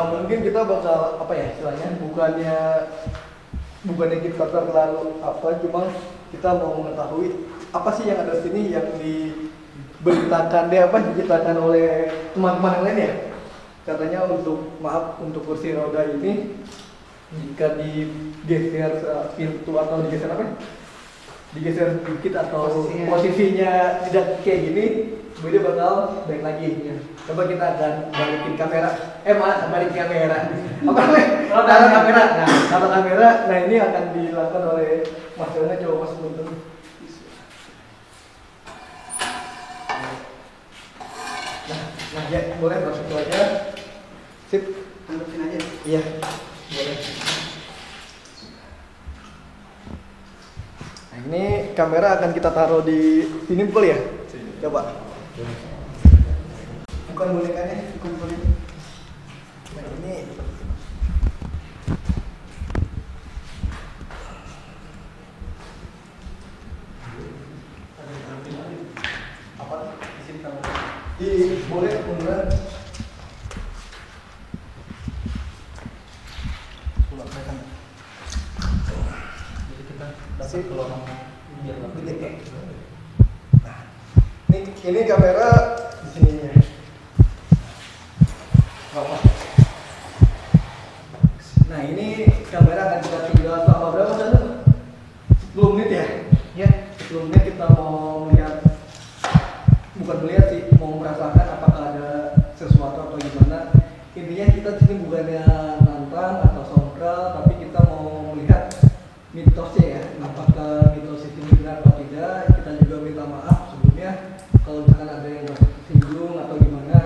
Mungkin kita bakal apa ya istilahnya, bukannya kita terlalu apa, cuma kita mau mengetahui apa sih yang ada di sini yang diberitakan oleh teman-teman yang lain ya. Katanya untuk kursi roda ini jika digeser pintu atau digeser apa? Digeser sedikit atau posisinya tidak kayak gini, dia bakal baik lagi. Ya. Coba kita akan balikin kamera. Balik kamera. Apa namanya? Taruh kamera. Taruh kamera. Nah ini akan dilakukan oleh Mas Dona. Coba Mas Bunten. Nah ya boleh masuk aja. Sip. Tanggapin aja. Iya. Boleh. Nah ini kamera akan kita taruh di sini boleh ya? Coba. Bukan bonekanya, bukan boneka. Nah ini apa? Di sini kamera. Boleh munduran. Jadi kita dapat peluang biar lebih gede. Nah, ini kamera di sininya. Nah ini kamera akan kita tinggal selama berapa sana? 10 menit ya? Ya, 10 menit kita mau melihat, bukan melihat sih, mau merasakan apakah ada sesuatu atau gimana. Intinya kita di sini bukannya nantang atau sombral, tapi kita mau melihat mitosnya ya. Apakah mitos ini benar atau tidak? Kita juga minta maaf sebelumnya kalau misalkan ada yang tersinggung atau gimana.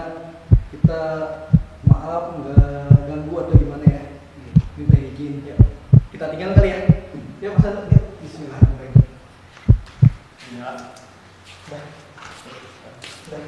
Kita maaf nggak ganggu atau gimana ya. Minta izin ya. Kita tinggal kali ya. Ya Mas Anu, ya. Bismillahirrahmanirrahim. Ya. Dah. Dah.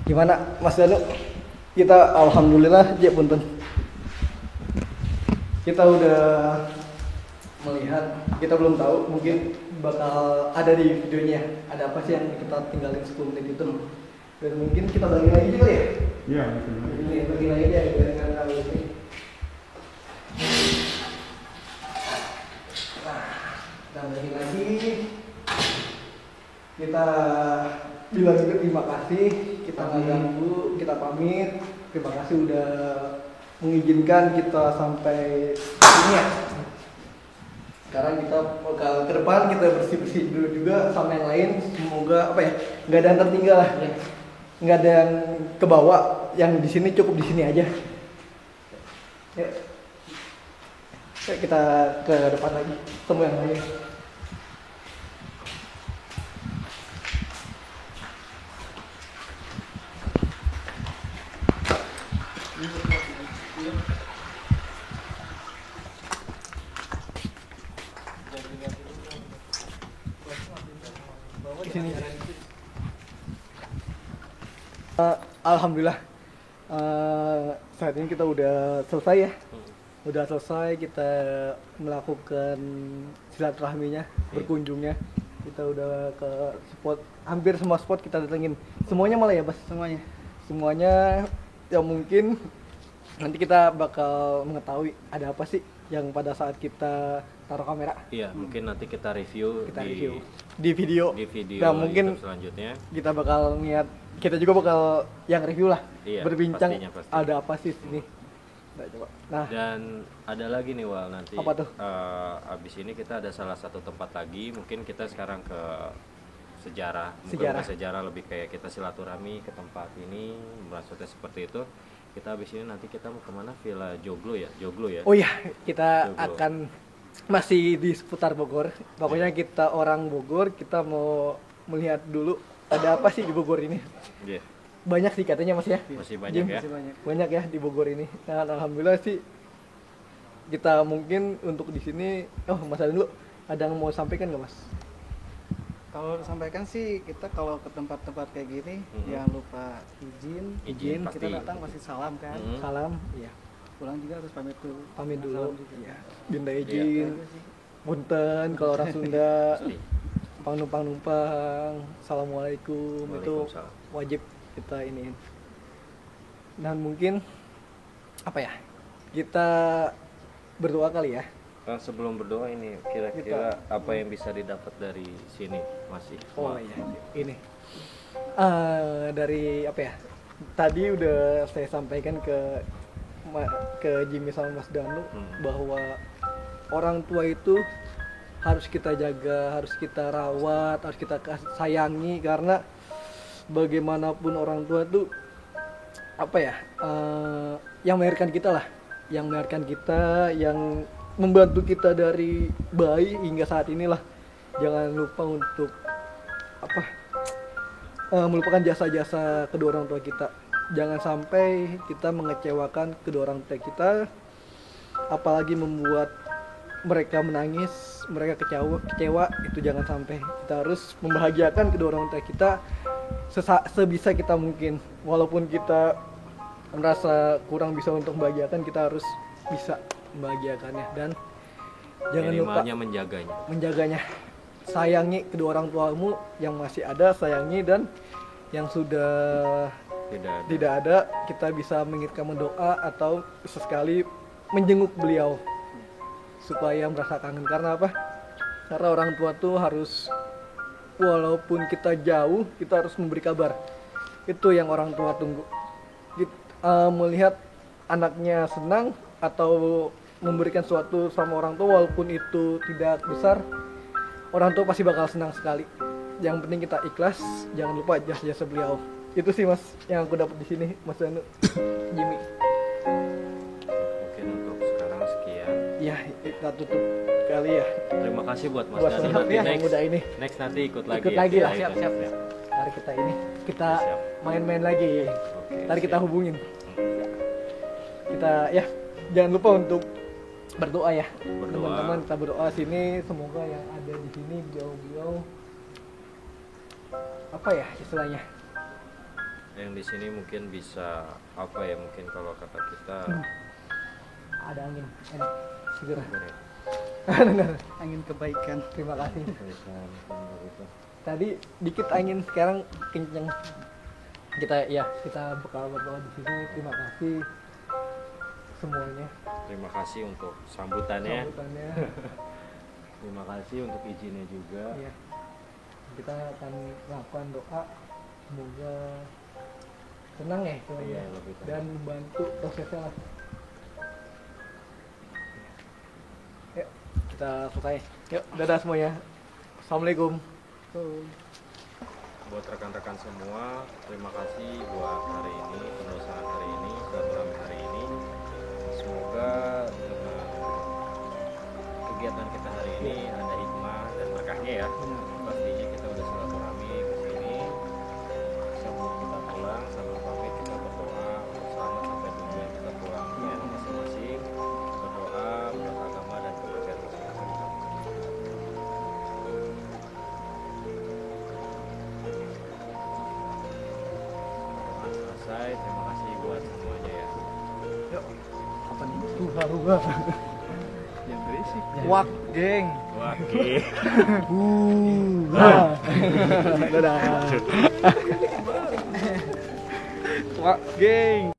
Gimana Mas Danu? Kita alhamdulillah ya punten. Kita udah melihat, kita belum tahu mungkin bakal ada di videonya ada apa sih yang kita tinggalin 10 menit itu, dan mungkin kita bagi lagi juga ya. Iya, betul. Ini bagi lagi aja dengan hal ini. Nah, kita bagi lagi, kita bilang juga terima kasih, kita nggak ganggu, kita pamit, terima kasih udah mengizinkan kita sampai sini ya. Sekarang kita bakal ke depan, kita bersih-bersih dulu juga sama yang lain. Semoga apa ya, nggak ada yang tertinggal lah, nggak ada yang ke bawah. Yang di sini cukup di sini aja. Yuk. Yuk kita ke depan lagi, temu yang lain. Alhamdulillah saat ini kita udah selesai ya. Udah selesai kita melakukan silaturahminya, berkunjungnya. Kita udah ke spot, hampir semua spot kita datengin. Semuanya malah ya Bas? Semuanya ya mungkin nanti kita bakal mengetahui ada apa sih yang pada saat kita taruh kamera. Iya, mungkin nanti kita review di video. Nah, mungkin selanjutnya kita bakal niat, kita juga bakal yang review lah, iya, berbincang pasti. ada apa sih sini. Nah, coba. Nah, dan ada lagi nih Wal, nanti apa tuh? Abis ini kita ada salah satu tempat lagi, mungkin kita sekarang ke sejarah. Sejarah. Bukan sejarah, lebih kayak kita silaturahmi ke tempat ini, maksudnya seperti itu. Kita abis ini nanti kita mau kemana? Villa Joglo ya? Oh iya, kita Joglo. akan masih di seputar Bogor. Pokoknya kita orang Bogor, kita mau melihat dulu ada apa sih di Bogor ini. Iya. Banyak sih katanya Mas ya. Masih banyak Jim, ya. Banyak ya di Bogor ini. Nah, alhamdulillah sih kita mungkin untuk di sini. Oh, Mas dulu ada yang mau sampaikan nggak Mas? Kalau sampaikan sih, kita kalau ke tempat-tempat kayak gini jangan lupa izin. Izin, Kita pasti. datang masih salam kan. Salam, iya. Pulang juga harus pamit dulu. Pamit dulu. Salam juga. Iya. Binda izin. Punten kalau orang Sunda. Pasti. Numpang-numpang. Assalamualaikum. Itu Waalaikumsalam. wajib kita ini. Dan mungkin apa ya? Kita berdoa kali ya. Sebelum berdoa ini kira-kira apa yang bisa didapat dari sini masih? Oh iya, ini dari apa ya? Tadi udah saya sampaikan ke Jimmy sama Mas Danu bahwa orang tua itu harus kita jaga, harus kita rawat, harus kita sayangi, karena bagaimanapun orang tua itu apa ya? Yang melahirkan kita lah, yang membantu kita dari bayi hingga saat inilah. Jangan lupa untuk melupakan jasa-jasa kedua orang tua kita. Jangan sampai kita mengecewakan kedua orang tua kita, apalagi membuat mereka menangis, mereka kecewa, itu jangan sampai. Kita harus membahagiakan kedua orang tua kita sebisa kita mungkin. Walaupun kita merasa kurang bisa untuk membahagiakan, kita harus bisa membahagiakannya. Dan jangan lupa menjaganya. Sayangi kedua orang tuamu yang masih ada, sayangi, dan yang sudah tidak ada kita bisa mengirimkan doa atau sesekali menjenguk beliau supaya merasa kangen. Karena apa? Karena orang tua tuh harus, walaupun kita jauh, kita harus memberi kabar. Itu yang orang tua tunggu. Melihat anaknya senang atau memberikan sesuatu sama orang tua, walaupun itu tidak besar, orang tua pasti bakal senang sekali. Yang penting kita ikhlas, jangan lupa jasa-jasa beliau. Itu sih Mas yang aku dapat di sini, Mas Danu, Jimmy. Mungkin untuk sekarang sekian. Ya, kita tutup kali ya. Terima kasih buat Mas Danu. Siap Nanti ya, yang muda ini. next nanti ikut lagi. Ikut lagi lah, Ya, siap. Mari kita Siap. main-main lagi. Oke, Ntar kita siap. hubungin. Kita ya, jangan lupa untuk berdoa ya. Berdoa. Teman-teman kita berdoa sini, semoga yang ada di sini beliau-beliau apa ya istilahnya? Yang di sini mungkin bisa apa ya, mungkin kalau kata kita Ada angin enak segera. apa ya? Dengar. Angin kebaikan. Terima kasih. Bisa, mungkin begitu. Tadi dikit angin, sekarang kenceng. Kita bakal berdoa di sini. Terima kasih semuanya. Terima kasih untuk sambutannya. Sambutannya. Terima kasih untuk izinnya juga. Iya. Kita akan melakukan doa, semoga tenang ya istilahnya. Iya, lebih tenang. Dan membantu prosesnya lah. Yuk kita selesai. Yuk dadah semuanya. Assalamualaikum. Buat rekan-rekan semua, terima kasih buat hari ini, penulisan hari ini, silaturahmi hari ini. Semoga dengan kegiatan kita hari ini ada hikmah dan berkahnya ya. Pastinya kita udah silaturahmi ke sini. Sebelum kita pulang, sambil pamit kita berdoa selamat sampai tujuan kita pulang ke rumah masing-masing. Berdoa menurut agama dan kepercayaan masing-masing. Doa selesai, terima kasih buat semuanya ya. Yuk, apa nih? Ruga. Yang berisik. Wak, geng. Oke. Dadah. Wak, geng.